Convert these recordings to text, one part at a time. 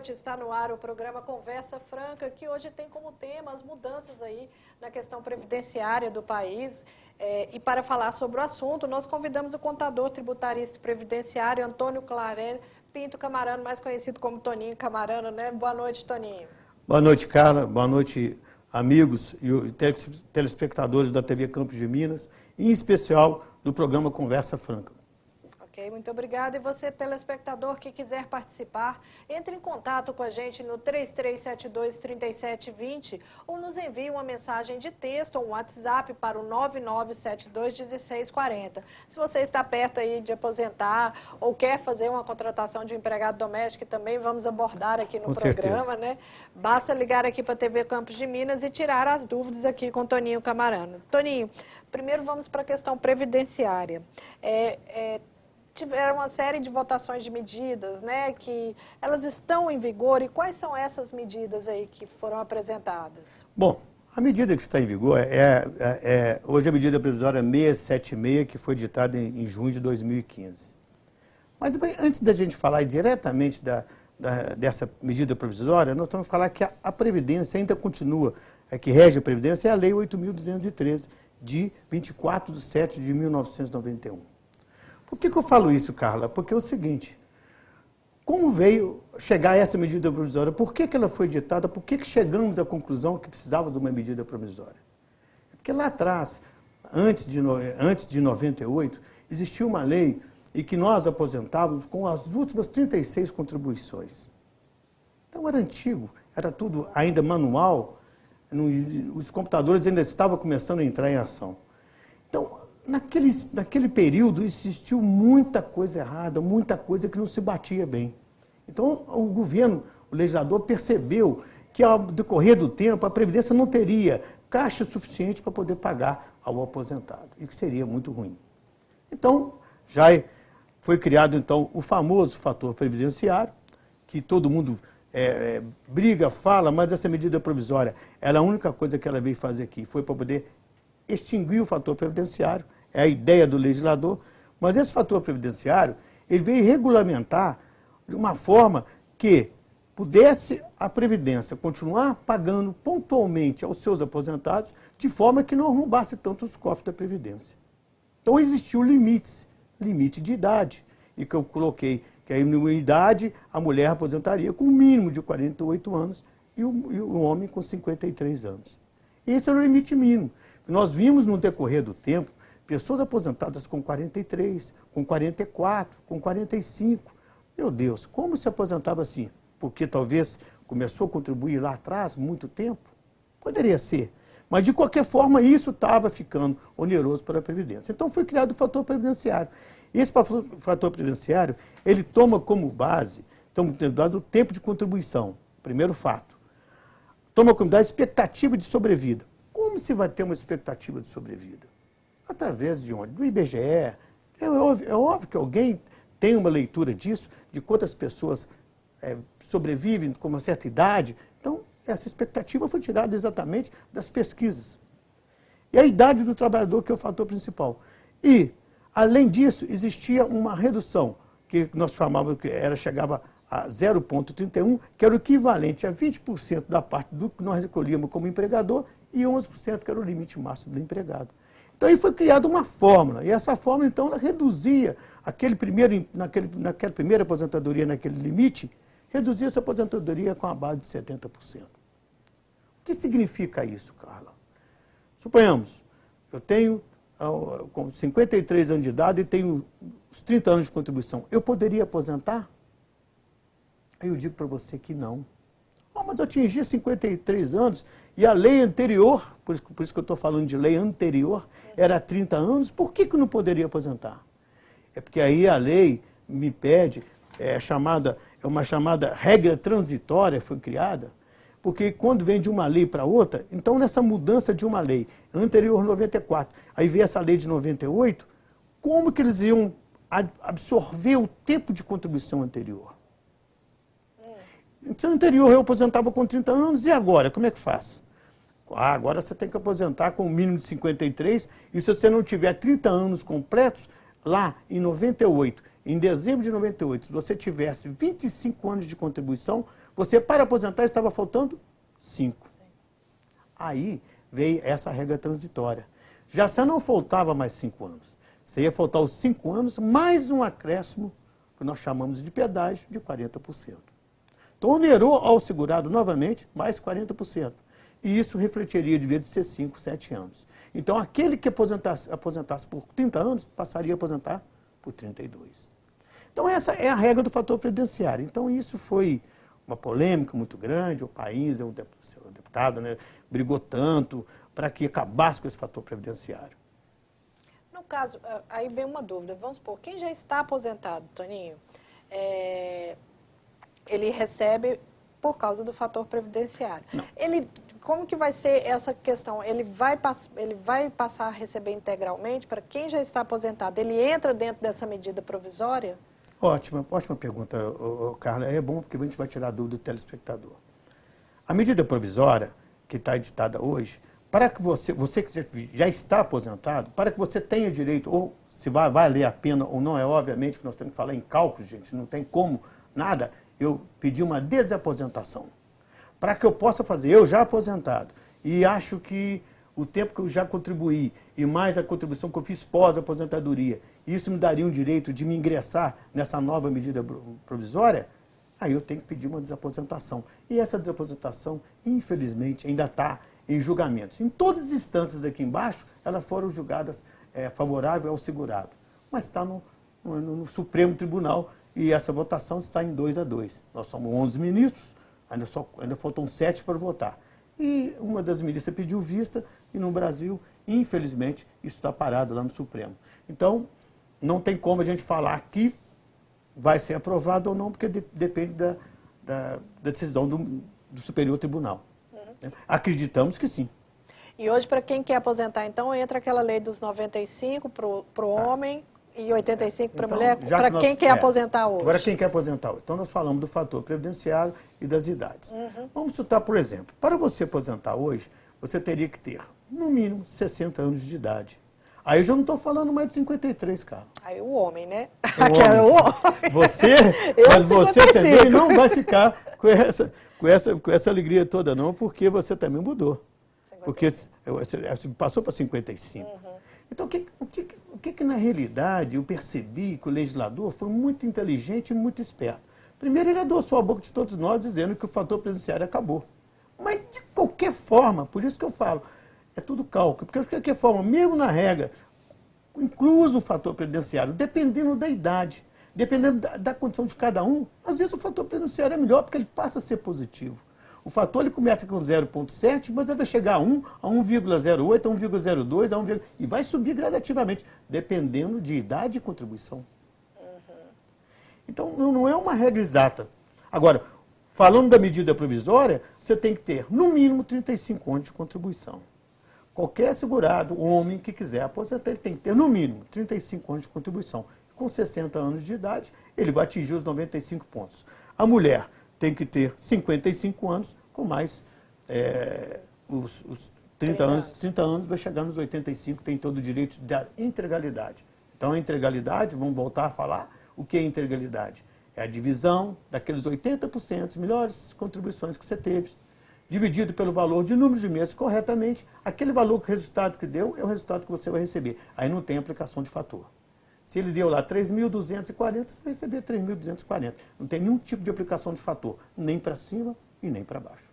noite, está no ar o programa Conversa Franca, que hoje tem como tema as mudanças aí na questão previdenciária do país. E para falar sobre o assunto, nós convidamos o contador tributarista e previdenciário Antônio Claré Pinto Camarano, mais conhecido como Toninho Camarano, né? Boa noite, Toninho. Boa noite, Carla. Boa noite, amigos e telespectadores da TV Campos de Minas, em especial do programa Conversa Franca. Ok, muito obrigada. E você, telespectador, que quiser participar, entre em contato com a gente no 3372-3720 ou nos envie uma mensagem de texto ou um WhatsApp para o 9972-1640. Se você está perto aí de aposentar ou quer fazer uma contratação de um empregado doméstico, também vamos abordar aqui no programa, né? Basta ligar aqui para a TV Campos de Minas e tirar as dúvidas aqui com o Toninho Camarano. Toninho, primeiro vamos para a questão previdenciária. Tiveram uma série de votações de medidas, né, que elas estão em vigor, e quais são essas medidas aí que foram apresentadas? Bom, a medida que está em vigor hoje a medida provisória 676, que foi editada em junho de 2015. Mas antes da gente falar diretamente dessa medida provisória, nós estamos falando que a Previdência ainda continua, que rege a Previdência, é a Lei 8.213, de 24 de setembro de 1991. Por que eu falo isso, Carla? Porque é o seguinte, como veio chegar a essa medida provisória? Por que ela foi editada? Por que chegamos à conclusão que precisava de uma medida provisória? Porque lá atrás, antes de 98, existia uma lei e que nós aposentávamos com as últimas 36 contribuições. Então era antigo, era tudo ainda manual, os computadores ainda estavam começando a entrar em ação. Então, naquele período existiu muita coisa errada, muita coisa que não se batia bem. Então o governo, o legislador percebeu que ao decorrer do tempo a Previdência não teria caixa suficiente para poder pagar ao aposentado, e que seria muito ruim. Então já foi criado então o famoso fator previdenciário, que todo mundo briga, fala, mas essa medida provisória, ela, a única coisa que ela veio fazer aqui foi para poder extinguir o fator previdenciário, é a ideia do legislador, mas esse fator previdenciário, ele veio regulamentar de uma forma que pudesse a Previdência continuar pagando pontualmente aos seus aposentados, de forma que não arrombasse tanto os cofres da Previdência. Então existiu limite de idade, e que eu coloquei que a idade a mulher aposentaria com um mínimo de 48 anos e o homem com 53 anos. Esse era o limite mínimo. Nós vimos no decorrer do tempo pessoas aposentadas com 43, com 44, com 45. Meu Deus, como se aposentava assim? Porque talvez começou a contribuir lá atrás, muito tempo? Poderia ser. Mas, de qualquer forma, isso estava ficando oneroso para a Previdência. Então, foi criado o fator previdenciário. Esse fator previdenciário, ele toma como base, o tempo de contribuição, primeiro fato. Toma como base a expectativa de sobrevida. Como se vai ter uma expectativa de sobrevida? Através de onde? Do IBGE. É óbvio que alguém tem uma leitura disso, de quantas pessoas sobrevivem com uma certa idade. Então, essa expectativa foi tirada exatamente das pesquisas. E a idade do trabalhador, que é o fator principal. E, além disso, existia uma redução, que nós chamávamos que chegava a 0,31, que era o equivalente a 20% da parte do que nós recolhíamos como empregador e 11% que era o limite máximo do empregado. Então aí foi criada uma fórmula, e essa fórmula então ela reduzia naquela primeira aposentadoria, naquele limite, reduzia essa aposentadoria com a base de 70%. O que significa isso, Carla? Suponhamos, eu tenho com 53 anos de idade e tenho os 30 anos de contribuição. Eu poderia aposentar? Aí eu digo para você que não. Mas eu atingi 53 anos e a lei anterior, por isso que eu estou falando de lei anterior, era 30 anos, por que eu não poderia aposentar? É porque aí a lei me pede, uma chamada regra transitória foi criada, porque quando vem de uma lei para outra, então nessa mudança de uma lei, anterior 94, aí veio essa lei de 98, como que eles iam absorver o tempo de contribuição anterior? Então, anterior eu aposentava com 30 anos, e agora? Como é que faz? Agora você tem que aposentar com o mínimo de 53, e se você não tiver 30 anos completos, lá em 98, em dezembro de 98, se você tivesse 25 anos de contribuição, Você, para aposentar, estava faltando 5. Aí veio essa regra transitória. Já você não faltava mais 5 anos. Você ia faltar os 5 anos, mais um acréscimo, que nós chamamos de pedágio, de 40%. Então, onerou ao segurado novamente mais 40%. E isso refletiria, devia de ser 5, 7 anos. Então, aquele que aposentasse por 30 anos, passaria a aposentar por 32. Então, essa é a regra do fator previdenciário. Então, isso foi uma polêmica muito grande. O país, o deputado, né, brigou tanto para que acabasse com esse fator previdenciário. No caso, aí vem uma dúvida. Vamos supor, quem já está aposentado, Toninho, ele recebe por causa do fator previdenciário. Como que vai ser essa questão? Ele vai passar a receber integralmente para quem já está aposentado? Ele entra dentro dessa medida provisória? Ótima pergunta, Carla. É bom porque a gente vai tirar a dúvida do telespectador. A medida provisória que está editada hoje, para que você que já está aposentado, para que você tenha direito, ou se vai valer a pena ou não, é obviamente que nós temos que falar em cálculos, gente, não tem como nada, eu pedi uma desaposentação. Para que eu possa fazer, eu já aposentado, e acho que o tempo que eu já contribuí, e mais a contribuição que eu fiz pós-aposentadoria, isso me daria um direito de me ingressar nessa nova medida provisória, aí eu tenho que pedir uma desaposentação. E essa desaposentação, infelizmente, ainda está em julgamentos. Em todas as instâncias aqui embaixo, elas foram julgadas favorável ao segurado. Mas está no Supremo Tribunal e essa votação está em 2-2. Nós somos 11 ministros, ainda faltam 7 para votar. E uma das ministras pediu vista e no Brasil, infelizmente, isso está parado lá no Supremo. Então, não tem como a gente falar que vai ser aprovado ou não, porque depende da decisão do Superior Tribunal. Acreditamos que sim. E hoje, para quem quer aposentar, então, entra aquela lei dos 95 para o homem e 85 para a mulher, para quem quer aposentar hoje. Agora, quem quer aposentar hoje? Então, nós falamos do fator previdenciário e das idades. Vamos citar, por exemplo, para você aposentar hoje, você teria que ter, no mínimo, 60 anos de idade. Aí eu já não estou falando mais de 53, cara. Aí o homem, né? O homem. Você também não vai ficar com essa alegria toda, não, porque você também mudou. 55. Porque você passou para 55. Então, o que na realidade eu percebi que o legislador foi muito inteligente e muito esperto? Primeiro, ele adoçou a boca de todos nós dizendo que o fator previdenciário acabou. Mas, de qualquer forma, por isso que eu falo, é tudo cálculo, porque de qualquer forma, mesmo na regra, incluso o fator previdenciário, dependendo da idade, dependendo da condição de cada um, às vezes o fator previdenciário é melhor, porque ele passa a ser positivo. O fator ele começa com 0,7, mas ele vai chegar a 1, a 1,08, a 1,02, a 1, e vai subir gradativamente, dependendo de idade e contribuição. Então, não é uma regra exata. Agora, falando da medida provisória, você tem que ter, no mínimo, 35 anos de contribuição. Qualquer segurado, homem que quiser aposentar, ele tem que ter, no mínimo, 35 anos de contribuição. Com 60 anos de idade, ele vai atingir os 95 pontos. A mulher tem que ter 55 anos, com mais os 30 anos, vai chegar nos 85, tem todo o direito da integralidade. Então, a integralidade, vamos voltar a falar, o que é integralidade? É a divisão daqueles 80%, melhores contribuições que você teve, dividido pelo valor de número de meses corretamente, aquele valor, o resultado que deu, é o resultado que você vai receber. Aí não tem aplicação de fator. Se ele deu lá 3.240, você vai receber 3.240. Não tem nenhum tipo de aplicação de fator, nem para cima e nem para baixo.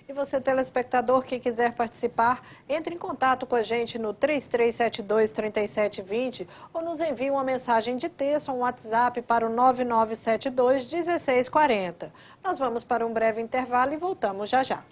E você, telespectador, que quiser participar, entre em contato com a gente no 3372-3720 ou nos envie uma mensagem de texto ou um WhatsApp para o 9972-1640. Nós vamos para um breve intervalo e voltamos já já.